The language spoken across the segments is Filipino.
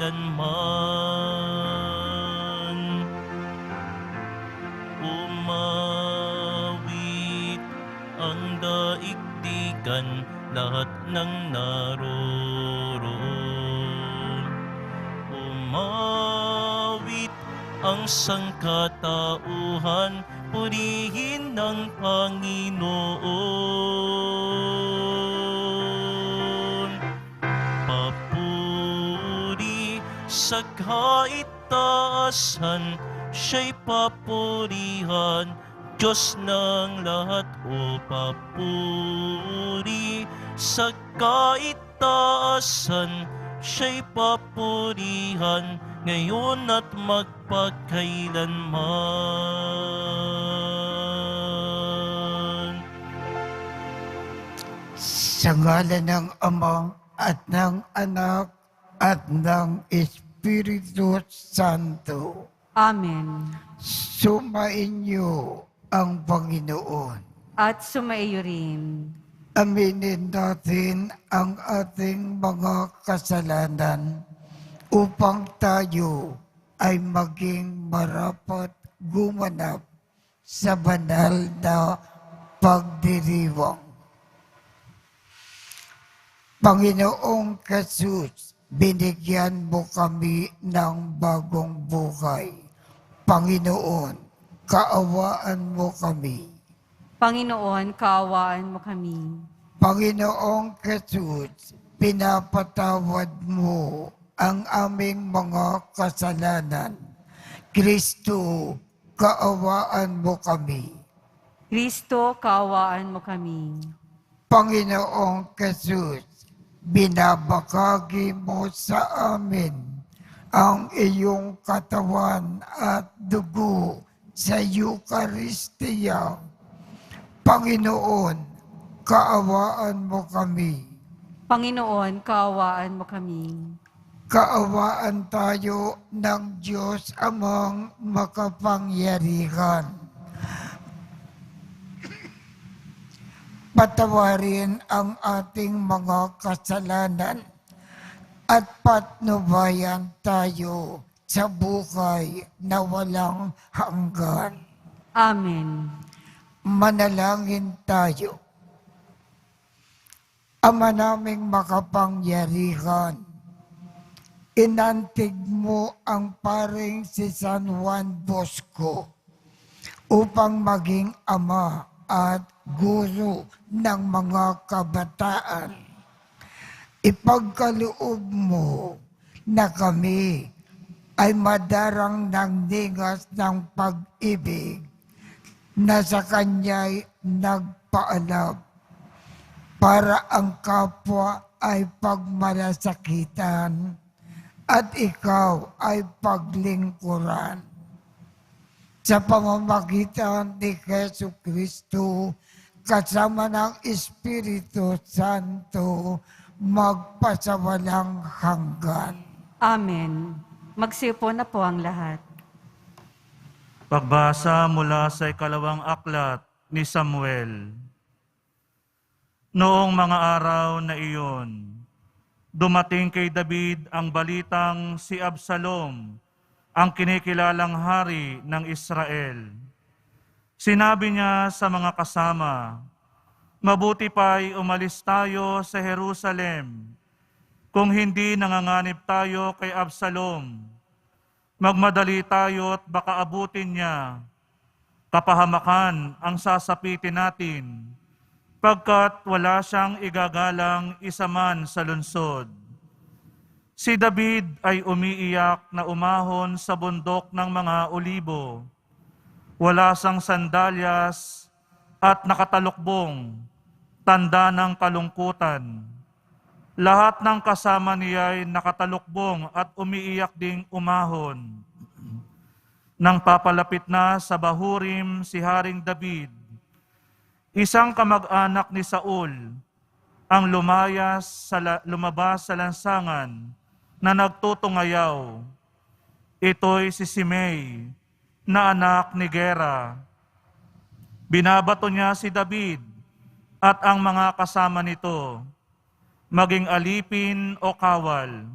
magpakailanman. Umawit ang daigdigan, lahat ng naroroon. Umawit ang sangkatauhan, purihin ng Panginoon. Papuri sa kaitaasan, siya'y papurihan, Diyos ng lahat. O papuri sa kaitaasan, siya'y papurihan, ngayon at magpakailanman. Sa ngalan ng Ama at ng Anak at ng Espiritu Santo. Amen. Sumainyo ang Panginoon. At sumaiyo rin. Aminin natin ang ating mga kasalanan upang tayo ay maging marapat gumanap sa banal na pagdiriwang. Panginoong Jesus, binigyan mo kami ng bagong buhay. Panginoon, kaawaan mo kami. Panginoon, kaawaan mo kami. Panginoong Jesus, pinapatawad mo ang aming mga kasalanan. Kristo, kaawaan mo kami. Kristo, kaawaan mo kami. Panginoong Jesus, binabakagi mo sa amin ang iyong katawan at dugo sa Eucharistia. Panginoon, kaawaan mo kami. Panginoon, kaawaan mo kami. Kaawaan tayo ng Diyos Amang makapangyarihan. Patawarin ang ating mga kasalanan at patnubayan tayo sa buhay na walang hanggan. Amen. Manalangin tayo. Ama naming makapangyarihan, inantig mo ang paring si San Juan Bosco upang maging ama at guro ng mga kabataan. Ipagkaloob mo na kami ay madarang ng ningas ng pag-ibig na sa Kanya'y nagpaalab para ang kapwa ay pagmalasakitan at ikaw ay paglingkuran. Sa pamamagitan ni Jesu Kristo, kasama ng Espiritu Santo, magpasawalang hanggan. Amen. Magsiupo na po ang lahat. Pagbasa mula sa ikalawang aklat ni Samuel. Noong mga araw na iyon, dumating kay David ang balitang si Absalom, ang kinikilalang hari ng Israel. Sinabi niya sa mga kasama, "Mabuti pa'y umalis tayo sa Jerusalem, kung hindi nanganganib tayo kay Absalom. Magmadali tayo at baka abutin niya. Kapahamakan ang sasapitin natin, pagkat wala siyang igagalang isa man sa lungsod." Si David ay umiiyak na umahon sa bundok ng mga olibo. Wala siyang sandalyas at nakatalukbong, tanda ng kalungkutan. Lahat ng kasama niya ay nakatalukbong at umiiyak ding umahon. Nang papalapit na sa Bahurim si Haring David, isang kamag-anak ni Saul ang lumabas sa lansangan na nagtutungayaw. Ito'y si Simei, na anak ni Gera. Binabato niya si David at ang mga kasama nito, maging alipin o kawal.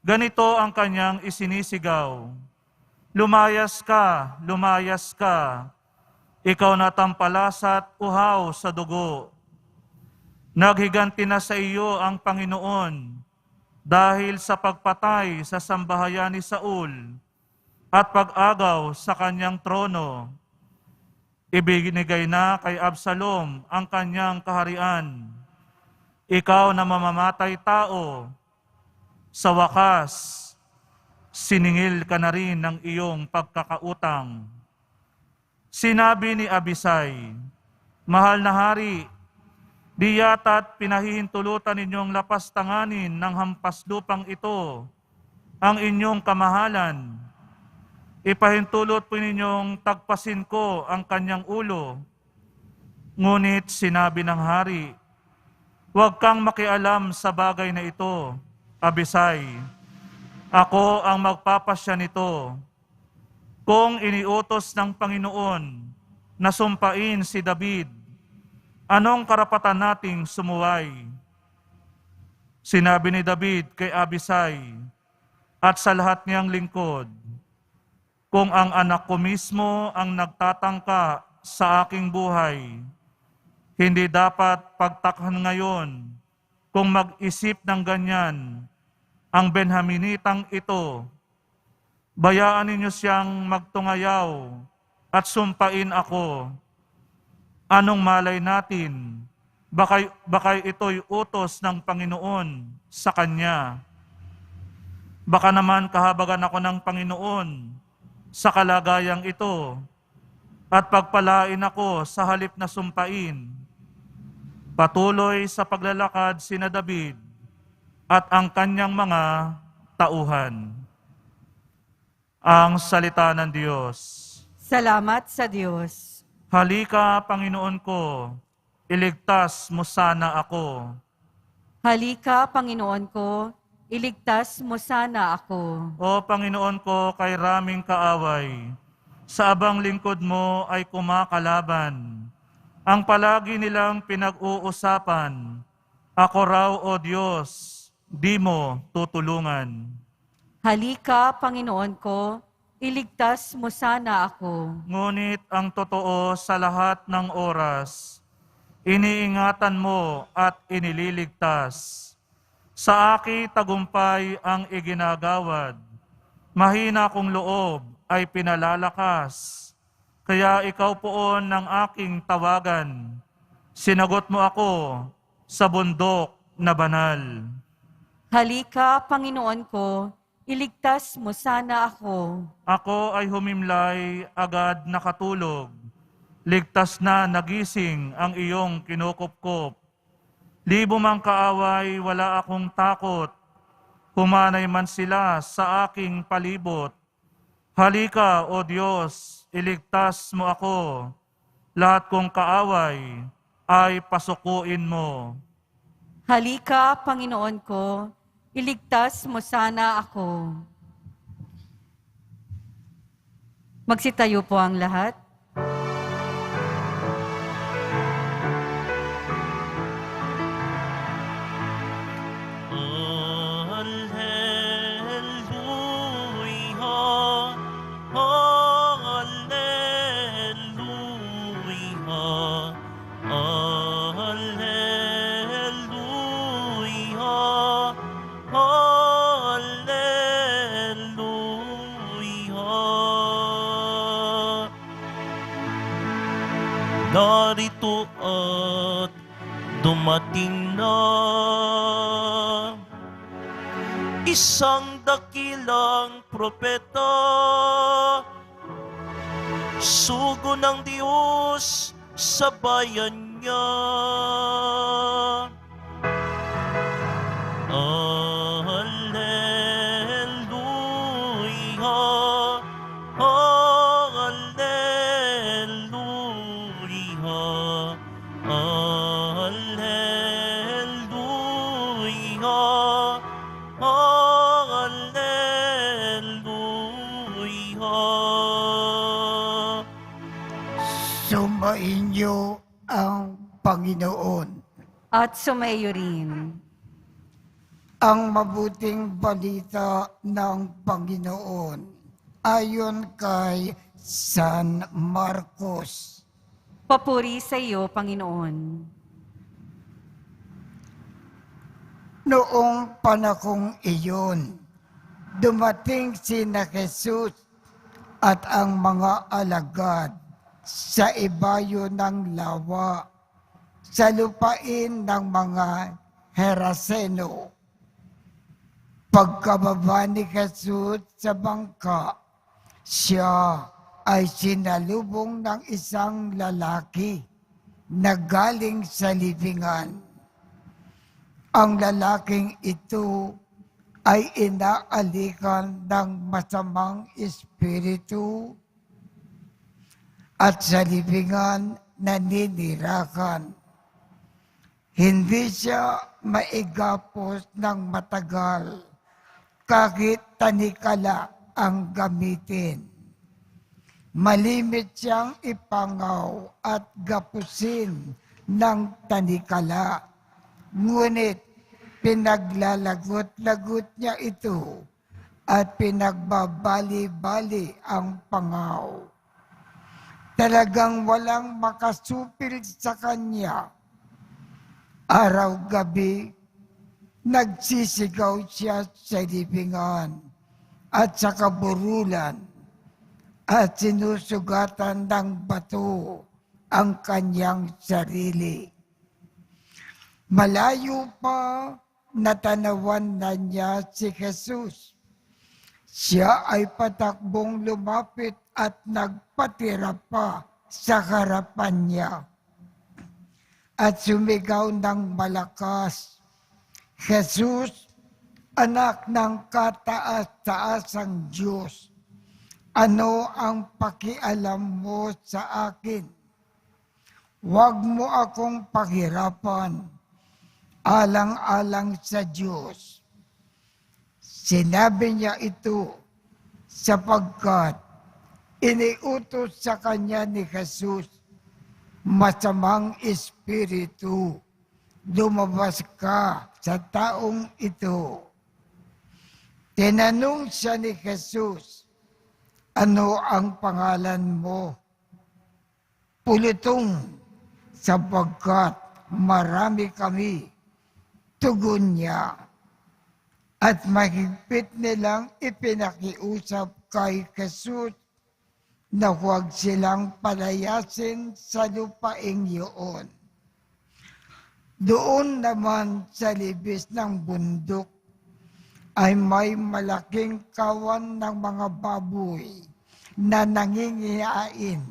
Ganito ang kanyang isinisigaw, lumayas ka, ikaw na tampalasat uhaw sa dugo. Naghiganti na sa iyo ang Panginoon dahil sa pagpatay sa sambahayan ni Saul at pag-agaw sa kanyang trono. Ibinigay na kay Absalom ang kanyang kaharian. Ikaw na mamamatay tao, sa wakas, siningil ka na rin ng iyong pagkakautang. Sinabi ni Abisai, mahal na hari, di yata't pinahihintulutan ninyong lapastanganin ng hampas lupang ito ang inyong kamahalan. Ipahintulot po ninyong tagpasin ko ang kanyang ulo. Ngunit sinabi ng hari, huwag kang makialam sa bagay na ito, Abisai. Ako ang magpapasya nito. Kung iniutos ng Panginoon na sumpain si David, anong karapatan nating sumuway? Sinabi ni David kay Abisai at sa lahat niyang lingkod, kung ang anak ko mismo ang nagtatangka sa aking buhay, hindi dapat pagtakhan ngayon kung mag-isip ng ganyan ang Benjaminitang ito. Bayaan ninyo siyang magtungayaw at sumpain ako. Anong malay natin? Baka ito'y utos ng Panginoon sa kanya. Baka naman kahabagan ako ng Panginoon sa kalagayang ito at pagpalain ako sa halip na sumpain. Patuloy sa paglalakad sina David at ang kanyang mga tauhan. Ang salita ng Diyos. Salamat sa Diyos. Halika, Panginoon ko, iligtas mo sana ako. Halika, Panginoon ko, iligtas mo sana ako. O Panginoon ko, kay raming kaaway, sa abang lingkod mo ay kumakalaban. Ang palagi nilang pinag-uusapan, ako raw, O Diyos, di mo tutulungan. Halika, Panginoon ko, iligtas mo sana ako. Ngunit ang totoo sa lahat ng oras, iniingatan mo at inililigtas. Sa aki tagumpay ang iginagawad, mahina kong loob ay pinalalakas. Kaya ikaw poon ng aking tawagan, sinagot mo ako sa bundok na banal. Halika, Panginoon ko, iligtas mo sana ako. Ako ay humimlay, agad nakatulog. Ligtas na nagising ang iyong kinukupkop. Libo mang kaaway, wala akong takot. Humanay man sila sa aking palibot. Halika, O Diyos, iligtas mo ako. Lahat kong kaaway ay pasukuin mo. Halika, Panginoon ko, iligtas mo sana ako. Magsitayo po ang lahat. Narito at dumating na isang dakilang propeta, sugo ng Diyos sa bayan niya. Sumainyo ang Panginoon. At sumayo rin. Ang mabuting balita ng Panginoon ayon kay San Marcos. Papuri sa iyo, Panginoon. Noong panahong iyon, dumating sina Jesus at ang mga alagad sa ibayo ng lawa sa lupain ng mga Heraseno. Pagkababa ni Jesus sa bangka, siya ay sinalubong ng isang lalaki na galing sa libingan. Ang lalaking ito ay inaalikan ng masamang espiritu at sa libingan naninirakan. Hindi siya maigapos ng matagal kahit tanikala ang gamitin. Malimit siyang ipangaw at gapusin ng tanikala. Ngunit pinaglalagot-lagot niya ito at pinagbabali-bali ang pangaw. Talagang walang makasupil sa kanya. Araw-gabi, nagsisigaw siya sa libingan at sa kaburulan at sinusugatan ng bato ang kanyang sarili. Malayo pa natanawan na niya si Jesus. Siya ay patakbong lumapit at nagpatira pa sa harapan niya at sumigaw ng malakas, Jesus, anak ng kataas-taasang Diyos, ano ang pakialam mo sa akin? Huwag mo akong paghirapan, alang-alang sa Diyos. Sinabi niya ito sapagkat iniutos sa kanya ni Jesus, masamang espiritu, lumabas ka sa taong ito. Tinanong siya ni Jesus, ano ang pangalan mo? Pulitong, sapagkat marami kami, tugon niya. At mahigpit nilang ipinakiusap kay Jesus na huwag silang palayasin sa lupaing iyon. Doon naman sa libis ng bundok ay may malaking kawan ng mga baboy na nangingiyain.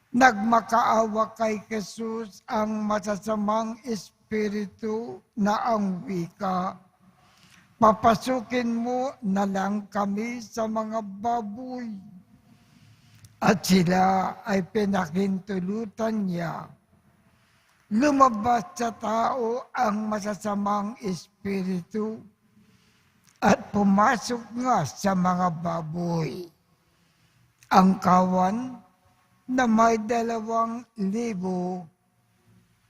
Nagmakaawa kay Jesus ang masasamang espiritu na ang wika, papasukin mo na lang kami sa mga baboy. At sila ay pinakintulutan niya. Lumabas sa tao ang masasamang espiritu at pumasok nga sa mga baboy. Ang kawan na may 2,000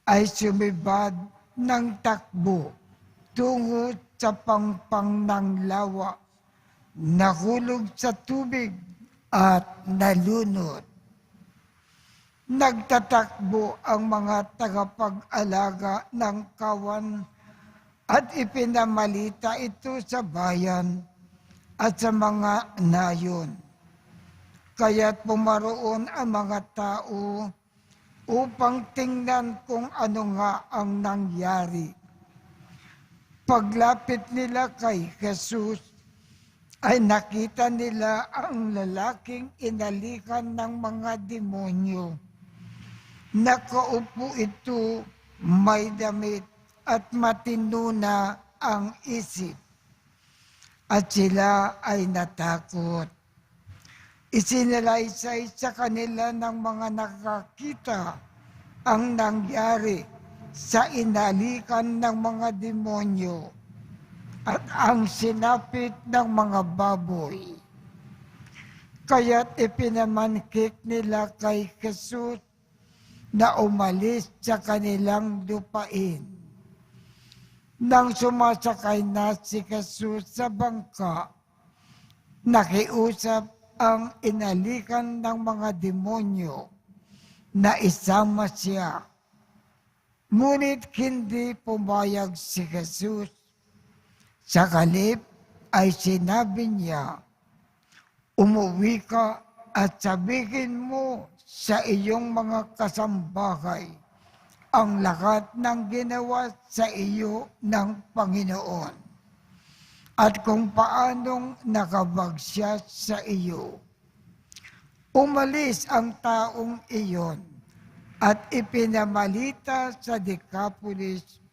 ay sumibad ng takbo tungo sa pangpang ng lawa, nahulog sa tubig at nalunod. Nagtatakbo ang mga tagapag-alaga ng kawan at ipinamalita ito sa bayan at sa mga nayon. Kaya't pumaroon ang mga tao upang tingnan kung ano nga ang nangyari. Paglapit nila kay Jesus, ay nakita nila ang lalaking inalikan ng mga demonyo. Nakaupo ito, may damit at matino na ang isip. At sila ay natakot. Isinalaysay sa kanila ng mga nakakita ang nangyari sa inalikan ng mga demonyo at ang sinapit ng mga baboy. Kaya't ipinamankik nila kay Jesus na umalis sa kanilang lupain. Nang sumasakay na si Jesus sa bangka, nakiusap ang inalikan ng mga demonyo na isama siya. Ngunit hindi pumayag si Jesus. Sa halip ay sinabi niya, umuwi ka at sabihin mo sa iyong mga kasambahay ang lahat ng ginawa sa iyo ng Panginoon at kung paanong nakabag siya sa iyo. Umalis ang taong iyon at ipinamalita sa Decapolis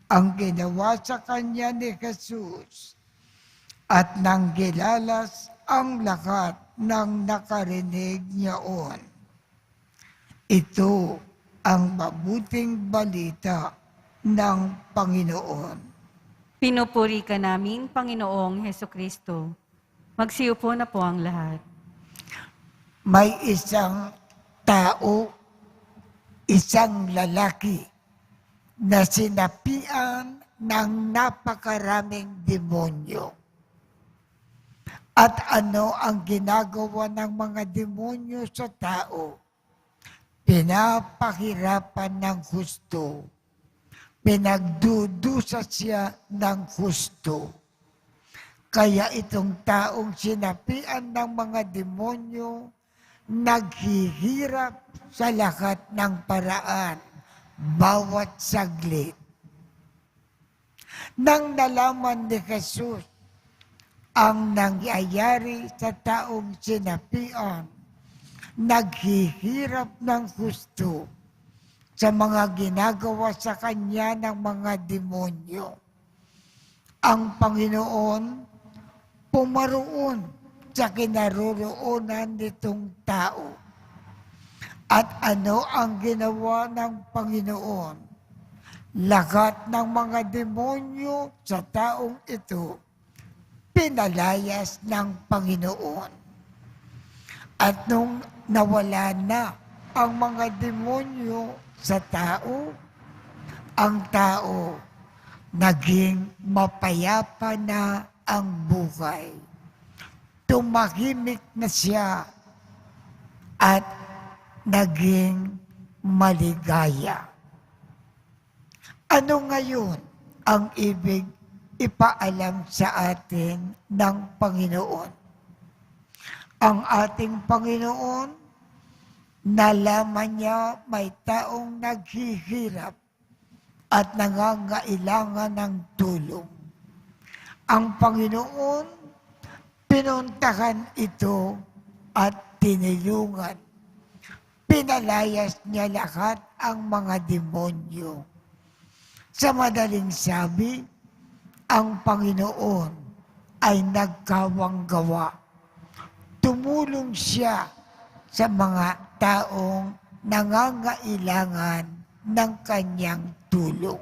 ang ginawa sa kanya ni Jesus at nanggilalas ang lahat ng nakarinig niyaon. Ito ang mabuting balita ng Panginoon. Pinupuri ka namin, Panginoong Hesukristo. Magsiupo na po ang lahat. May isang tao, isang lalaki na sinapian ng napakaraming demonyo. At ano ang ginagawa ng mga demonyo sa tao? Pinapahirapan ng husto. Pinagdudusa siya ng husto. Kaya itong taong sinapian ng mga demonyo, naghihirap sa lahat ng paraan, bawat saglit. Nang nalaman ni Jesus ang nangyayari sa taong sinapian, naghihirap ng gusto sa mga ginagawa sa kanya ng mga demonyo. Ang Panginoon pumaroon sa kinaroroonan nitong tao. At ano ang ginawa ng Panginoon? Lahat ng mga demonyo sa taong ito, pinalayas ng Panginoon. At nung nawala na ang mga demonyo sa tao, ang tao naging mapayapa na ang buhay. Tumahimik na siya at naging maligaya. Ano ngayon ang ibig ipaalam sa atin ng Panginoon? Ang ating Panginoon, nalaman niya may taong naghihirap at nangangailangan ng tulong. Ang Panginoon, pinuntahan ito at tinulungan. Pinalayas niya lahat ang mga demonyo. Sa madaling sabi, ang Panginoon ay nagkawanggawa. Tumulong siya sa mga taong nangangailangan ng kanyang tulong.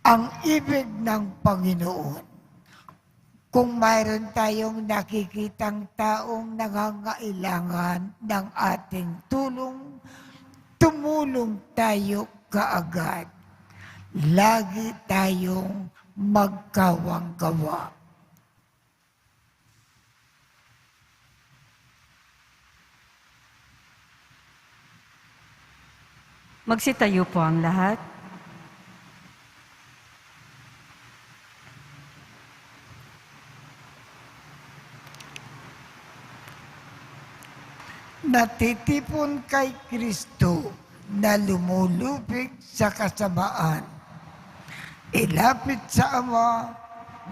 Ang ibig ng Panginoon, kung mayroon tayong nakikitang taong nangangailangan ng ating tulong, tumulong tayo kaagad. Lagi tayong magkawanggawa. Magsitayo po ang lahat. Natitipon kay Kristo na lumulupig sa kasamaan. Ilapit sa Ama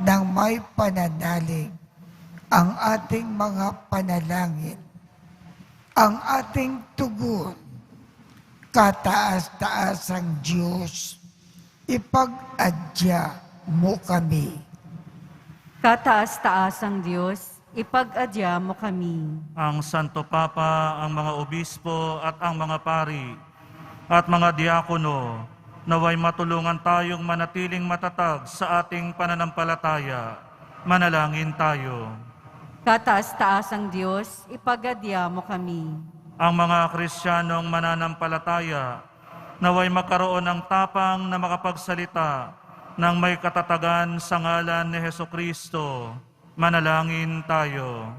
ng may pananalig ang ating mga panalangin. Ang ating tugon, kataas-taasang Diyos, ipag-adya mo kami. Kataas-taasang Diyos, ipag-adya mo kami. Ang Santo Papa, ang mga obispo at ang mga pari at mga diakono, naway matulungan tayong manatiling matatag sa ating pananampalataya. Manalangin tayo. Kataas-taasang Diyos, ipag-adya mo kami. Ang mga Kristiyanong mananampalataya naway magkaroon ng tapang na makapagsalita ng may katatagan sa ngalan ni Hesukristo. Manalangin tayo.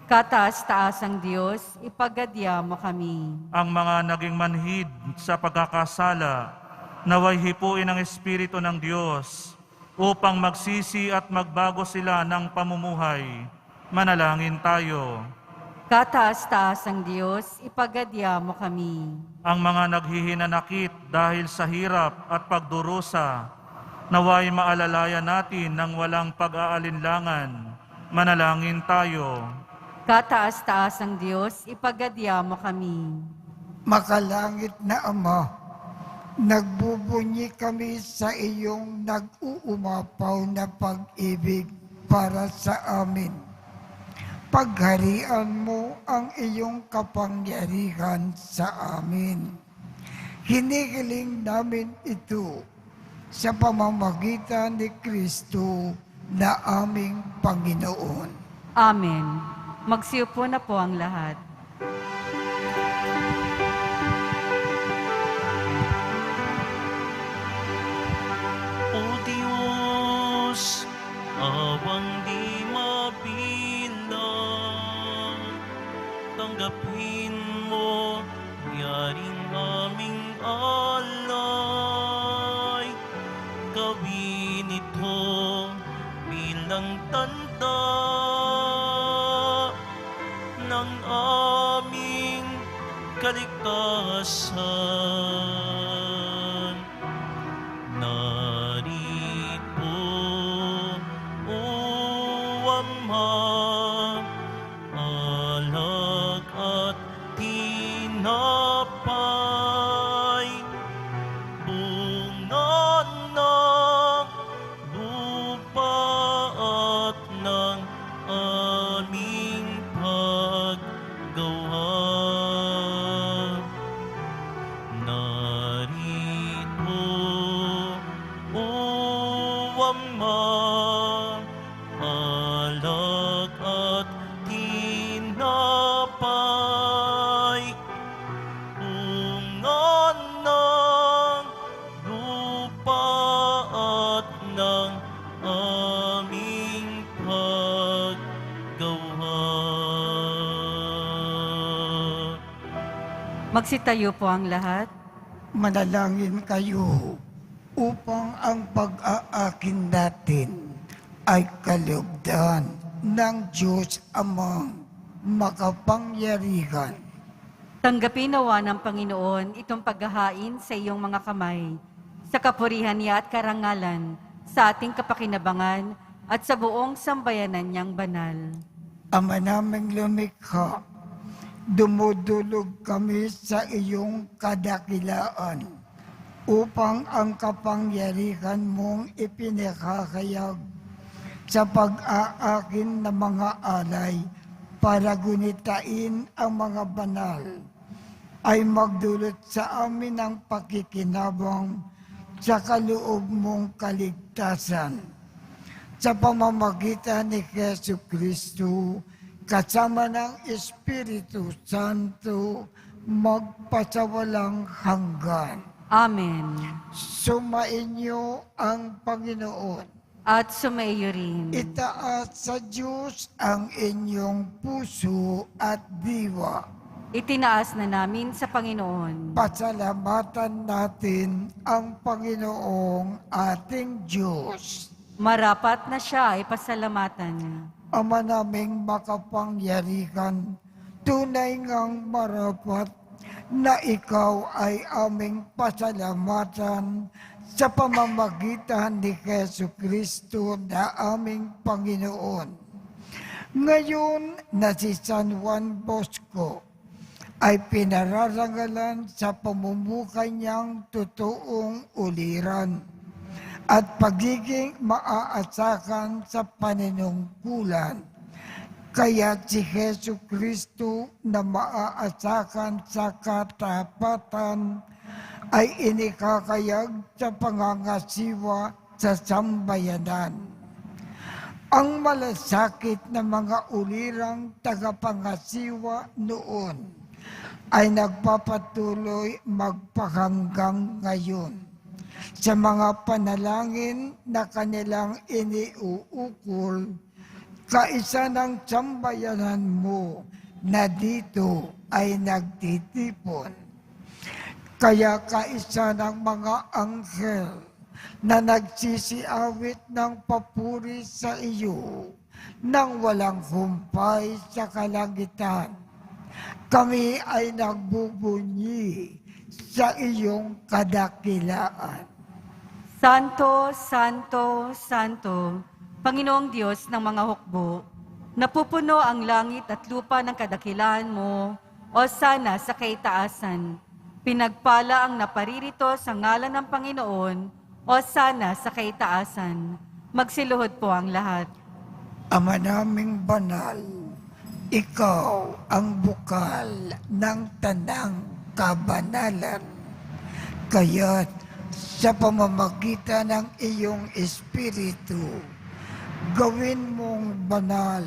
Kataas-taasang Diyos, ipagadya mo kami. Ang mga naging manhid sa pagkakasala, naway hipuin ang Espiritu ng Diyos upang magsisi at magbago sila ng pamumuhay. Manalangin tayo. Kataas-taasang Diyos, ipagadya mo kami. Ang mga naghihinanakit dahil sa hirap at pagdurusa, naway maalalayan natin ng walang pag-aalinlangan. Manalangin tayo. Kataas-taasang Diyos, ipagadya mo kami. Makalangit na Ama, nagbubunyi kami sa iyong nag-uumapaw na pag-ibig para sa amin. Pagharian mo ang iyong kapangyarihan sa amin. Hinihiling namin ito sa pamamagitan ni Kristo na aming Panginoon. Amen. Magsiupo na po ang lahat. O Diyos, awang di mabilang, tanggapin mo yaring aming alay. Gawin ito bilang tanda ng aming kaligtasan. Narito, O Ama, alak at tinapay, bunga ng lupa at ng aming paggawa. Narito, O Ama, alak at tinapay, bunga ng lupa at ng aming paggawa. Magsitayo po ang lahat. Manalangin kayo upang ang pag-aakin natin ay kalugdan ng Diyos Amang makapangyarihan. Tanggapin nawa ng Panginoon itong paghahain sa iyong mga kamay, sa kapurihan niya at karangalan, sa ating kapakinabangan at sa buong sambayanan niyang banal. Ama naming lumikha, dumudulog kami sa iyong kadakilaan upang ang kapangyarihan mong ipinakakayag sa pag-aakin ng mga alay para gunitain ang mga banal ay magdulot sa amin ng pakikinabang sa kaloob mong kaligtasan. Sa pamamagitan ni Jesucristo, kasama ng Espiritu Santo, magpasawalang hanggan. Amen. Sumainyo ang Panginoon. At sumaiyo rin. Itaas sa Diyos ang inyong puso at diwa. Itinaas na namin sa Panginoon. Pasalamatan natin ang Panginoong ating Diyos. Marapat na siya ay pasalamatan. Ama naming makapangyarihan, tunay ngang marapat na ikaw ay aming pasalamatan sa pamamagitan ni Jesucristo na aming Panginoon. Ngayon na si San Juan Bosco ay pinararangalan sa pamumuhay niyang totoong uliran at pagiging maaasakan sa paninungkulan. Kaya si Jesucristo na maaasakan sa katapatan ay inikakayag sa pangangasiwa sa sambayanan. Ang malasakit na mga ulirang tagapangasiwa noon ay nagpapatuloy magpahanggang ngayon sa mga panalangin na kanilang iniuukol, kaisa ng sambayanan mo na dito ay nagtitipon. Kaya kaisa ng mga anghel na nagsisiawit ng papuri sa iyo nang walang humpay sa kalangitan, kami ay nagbubunyi sa iyong kadakilaan. Santo, Santo, Santo, Panginoong Diyos ng mga hukbo, napupuno ang langit at lupa ng kadakilaan mo, o sana sa kaitaasan. Pinagpala ang naparirito sa ngalan ng Panginoon, o sana sa kaitaasan. Magsiluhod po ang lahat. Ama naming banal, ikaw ang bukal ng tanang kabanalan. Kaya't sa pamamagitan ng iyong Espiritu, gawin mong banal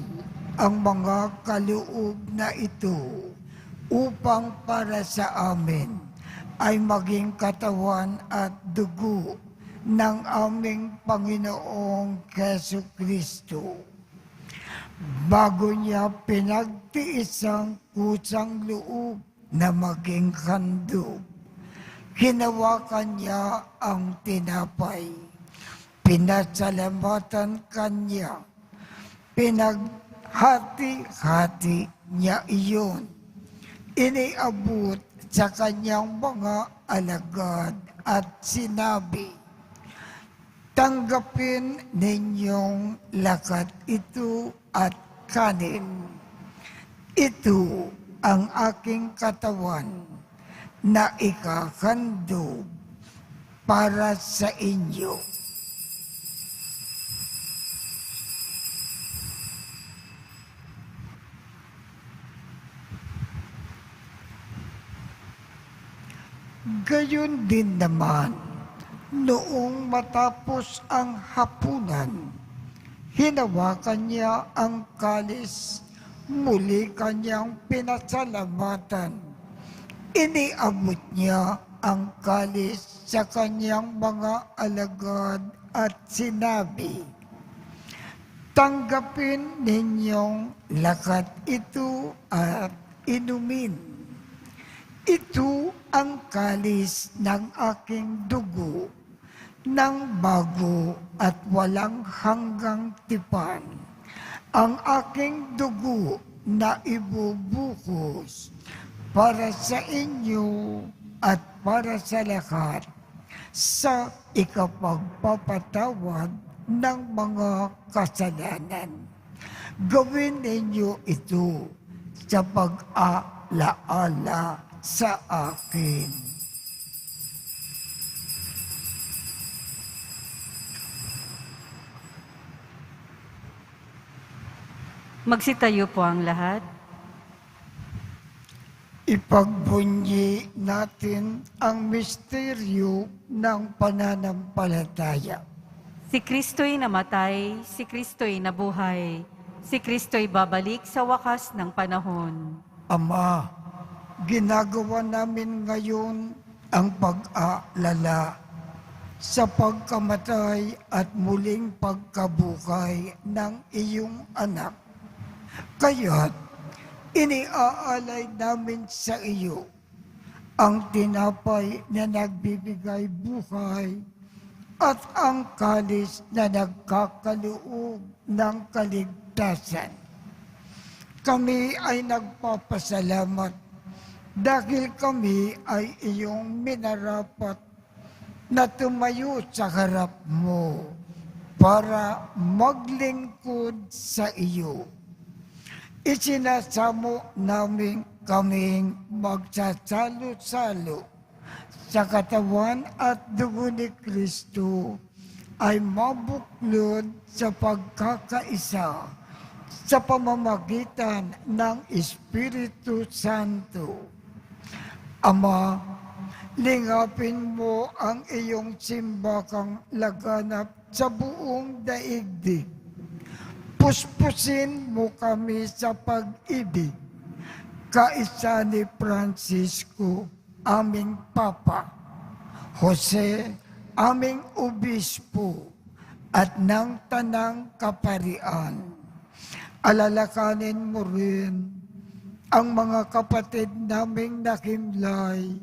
ang mga kaloob na ito upang para sa amin ay maging katawan at dugo ng aming Panginoong Jesucristo. Bago niya pinagtiis ang kusang loob na maging handog, hinawakan niya ang tinapay, pinasalamatan kanya, pinaghati-hati niya iyon, iniabot sa kanyang mga alagad at sinabi, "Tanggapin ninyong lakat ito at kanin. Ito ang aking katawan na ikahandog para sa inyo." Gayon din naman, noong matapos ang hapunan, hinawakan niya ang kalis, muli kanyang pinasalamatan. Iniabot niya ang kalis sa kanyang mga alagad at sinabi, "Tanggapin ninyong lakat ito at inumin. Ito ang kalis ng aking dugo, ng bago at walang hanggang tipan, ang aking dugo na ibubuhos para sa inyo at para sa lahat sa ikapagpapatawad ng mga kasalanan. Gawin ninyo ito sa pag-alaala sa akin." Magsitayo po ang lahat. Ipagbunyi natin ang misteryo ng pananampalataya. Si Kristo'y namatay, si Kristo'y nabuhay, si Kristo'y babalik sa wakas ng panahon. Ama, ginagawa namin ngayon ang pag-aalala sa pagkamatay at muling pagkabuhay ng iyong anak. Kaya't iniaalay namin sa iyo ang tinapay na nagbibigay buhay at ang kalis na nagkakaloob ng kaligtasan. Kami ay nagpapasalamat dahil kami ay iyong minarapat na tumayo sa harap mo para maglingkod sa iyo. Isinasamo namin kaming magsasalo-salo sa katawan at dugo ni Kristo ay mabuklod sa pagkakaisa sa pamamagitan ng Espiritu Santo. Ama, lingapin mo ang iyong simbakang laganap sa buong daigdig. Puspusin mo kami sa pag-ibig, kaisa ni Francisco, aming Papa, Jose, aming Obispo, at ng Tanang Kaparian. Alalakanin mo rin ang mga kapatid naming nakimlay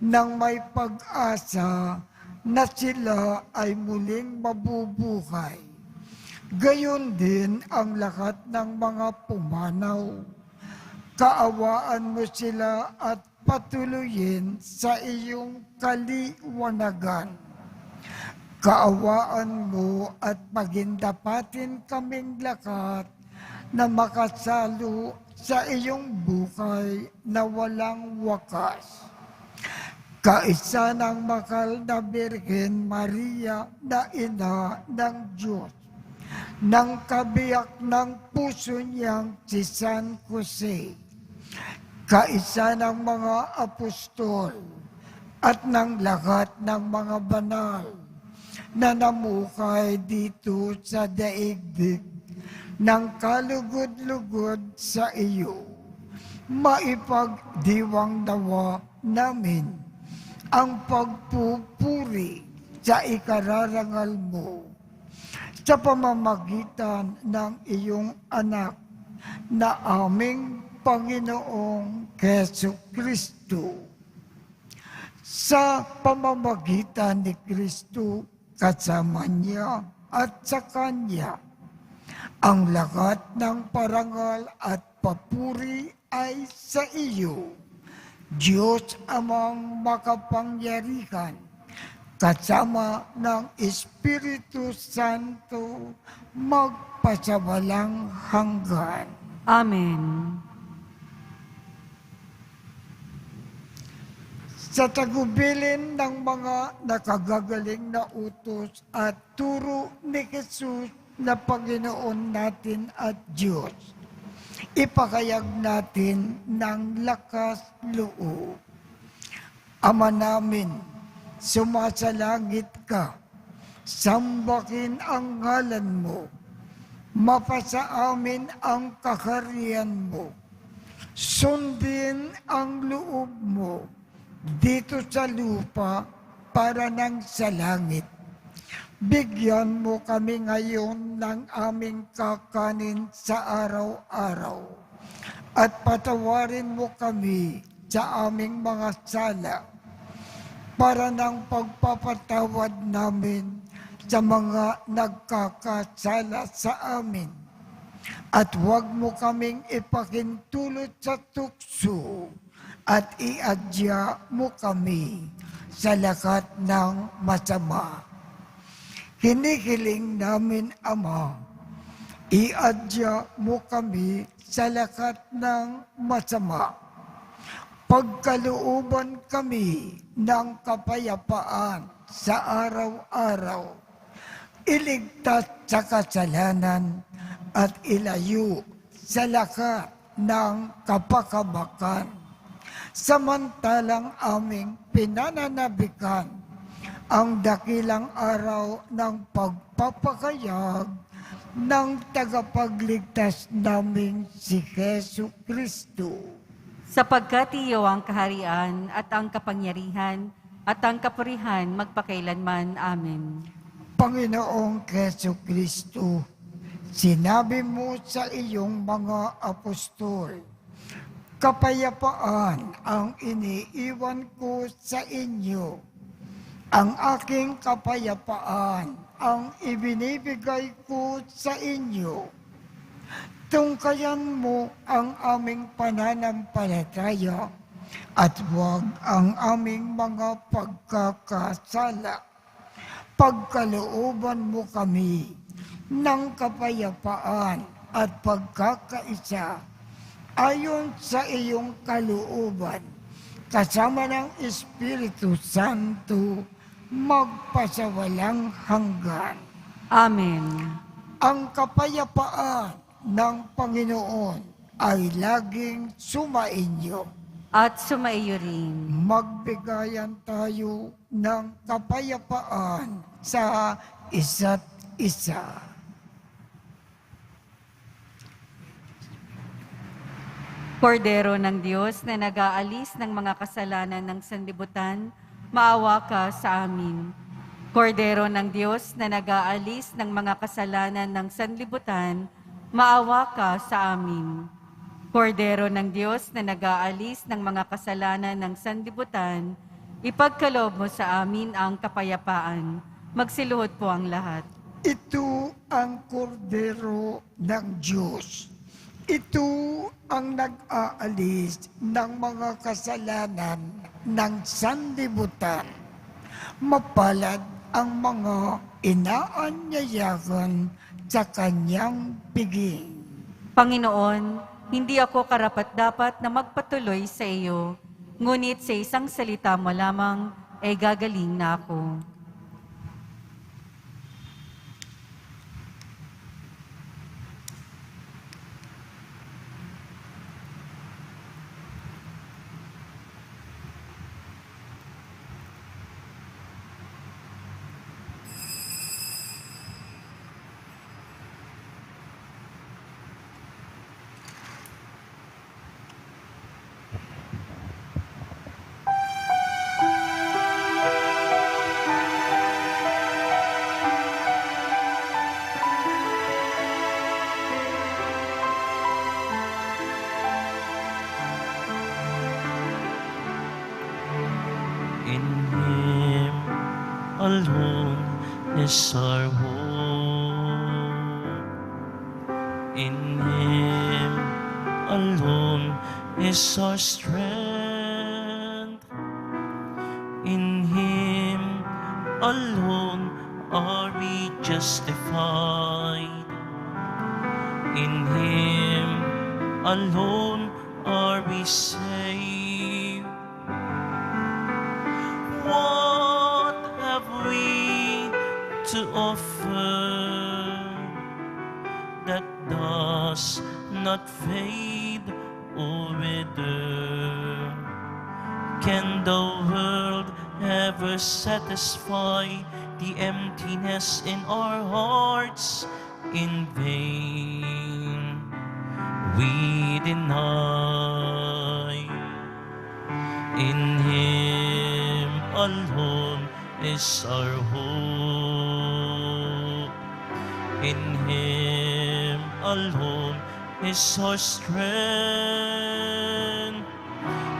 nang may pag-asa na sila ay muling mabubuhay. Gayon din ang lahat ng mga pumanaw. Kaawaan mo sila at patuloyin sa iyong kaliwanagan. Kaawaan mo at pagindapatin kaming lahat na makasalo sa iyong buhay na walang wakas. Kaisa ng mahal na Birhen Maria na ina ng Diyos, ng kabiyak ng puso niyang si San Jose, kaisa ng mga apostol at ng lahat ng mga banal na namuhay dito sa daigdig ng kalugod-lugod sa iyo. Maipagdiwang nawa namin ang pagpupuri sa ikararangal mo sa pamamagitan ng iyong anak na aming Panginoong Hesus Kristo. Sa pamamagitan ni Kristo, kasama niya at sa Kanya, ang lahat ng parangal at papuri ay sa iyo, Diyos amang makapangyarihan, kasama ng Espiritu Santo, magpasawalang hanggan. Amen. Sa tagubilin ng mga nakagagaling na utos at turo ni Jesus na Panginoon natin at Diyos, ipakayag natin ng lakas loob. Ama namin, sumasalangit ka, sambahin ang ngalan mo, mapasa amin ang kaharian mo, sundin ang loob mo, dito sa lupa para nang sa langit. Bigyan mo kami ngayon ng aming kakanin sa araw-araw at patawarin mo kami sa aming mga sala para ng pagpapatawad namin sa mga nagkakasala sa amin. At huwag mo kaming ipakintulot sa tukso at iadya mo kami sa lahat ng masama. Hinihiling namin, Ama, iadya mo kami sa lahat ng masama. Pagkalooban kami ng kapayapaan sa araw-araw. Iligtas sa kasalanan at ilayo sa lahat ng kapakamakan. Samantalang aming pinananabikan ang dakilang araw ng pagpapakayag ng tagapagligtas naming si Hesus Kristo. Sapagkat iyo ang kaharian at ang kapangyarihan at ang kapurihan magpakailanman. Amen. Panginoong Hesus Kristo, sinabi mo sa iyong mga apostol, kapayapaan ang iniiwan ko sa inyo. Ang aking kapayapaan ang ibinibigay ko sa inyo. Tungkayan mo ang aming pananampalataya at huwag ang aming mga pagkakasala. Pagkalooban mo kami ng kapayapaan at pagkakaisa ayon sa iyong kalooban, kasama ng Espiritu Santo, magpasawalang hanggan. Amen. Ang kapayapaan ng Panginoon ay laging sumainyo. At sumaiyo rin. Magbigayan tayo ng kapayapaan sa isa't isa. Kordero ng Diyos na nag-aalis ng mga kasalanan ng sanlibutan, maawa ka sa amin. Kordero ng Diyos na nag-aalis ng mga kasalanan ng sanlibutan, maawa ka sa amin. Kordero ng Diyos na nag-aalis ng mga kasalanan ng sanlibutan, ipagkaloob mo sa amin ang kapayapaan. Magsiluhod po ang lahat. Ito ang kordero ng Diyos. Ito ang nag-aalis ng mga kasalanan ng sanlibutan. Mapalad ang mga inaanyayahan sa kanyang piging. Panginoon, hindi ako karapat-dapat na magpatuloy sa iyo, ngunit sa isang salita mo lamang ay gagaling na ako. In Him alone is our hope. In Him alone is our strength. In Him alone are we justified. In Him alone are we saved. What have we to offer that does not fade or wither? Can the world ever satisfy the emptiness in our hearts? In vain we deny. In Him alone is our hope. In Him alone is our strength.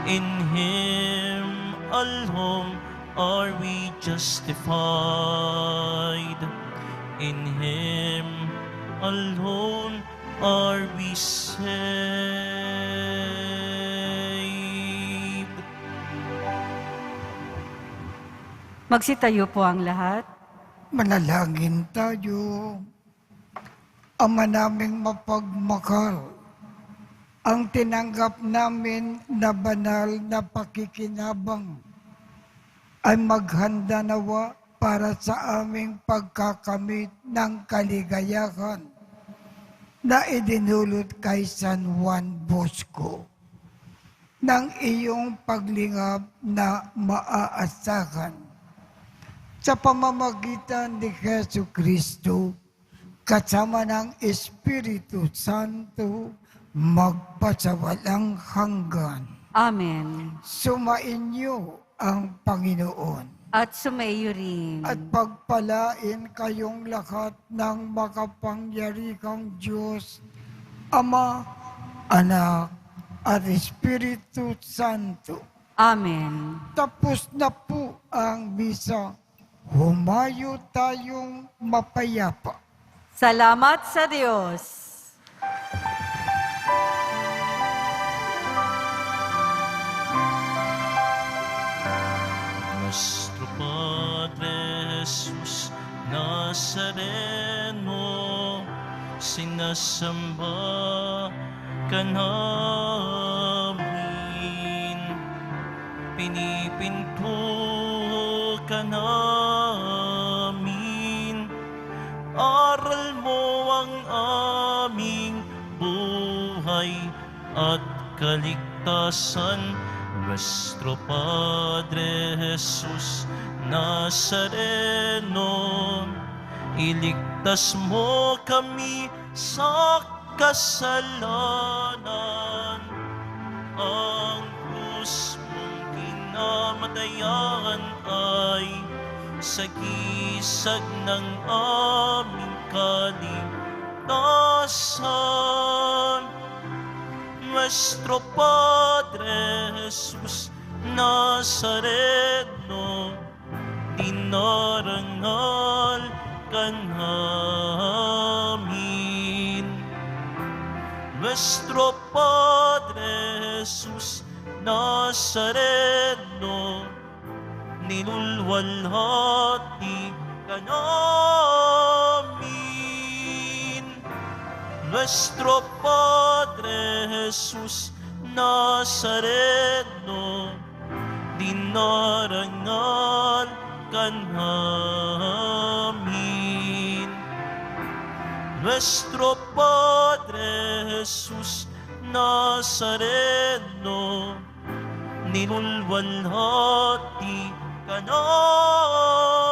In Him alone are we justified. In Him alone are we saved. Magsitayo po ang lahat. Manalangin tayo. Ama naming mapagmahal, ang tinanggap namin na banal na pakikinabang ay maghanda nawa para sa aming pagkakamit ng kaligayahan na idinulot kay San Juan Bosco ng iyong paglingap na maaasahan sa pamamagitan ni Jesu Kristo kasama ng Espiritu Santo magpasawalang hanggan. Amen. Sumainyo ang Panginoon At sumaiyo rin. at pagpalain kayong lahat ng makapangyarihang Diyos, Ama, Anak, at Espiritu Santo. Amen. Tapos na po ang misa. Humayo tayong mapayapa. Salamat sa Diyos. Nuestro Padre Jesus Nazareno, sinasamba ka namin, pinipinto ka namin, aral mo ang aming buhay at kaligtasan. Nuestro Padre Jesus Nazareno, iligtas mo kami sa kasalanan, ang krus mong kinamatayan ay sagisag ng aming kaligtasan. Nuestro Padre Jesus Nazareno, dinarangal ka namin. Nuestro Padre Jesus Nazareno, nilulwalhati ka namin. Nuestro Padre Jesus Nazareno, dinarangal ka namin. Nuestro Padre Jesus Nazareno, nilulwalhati ka namin.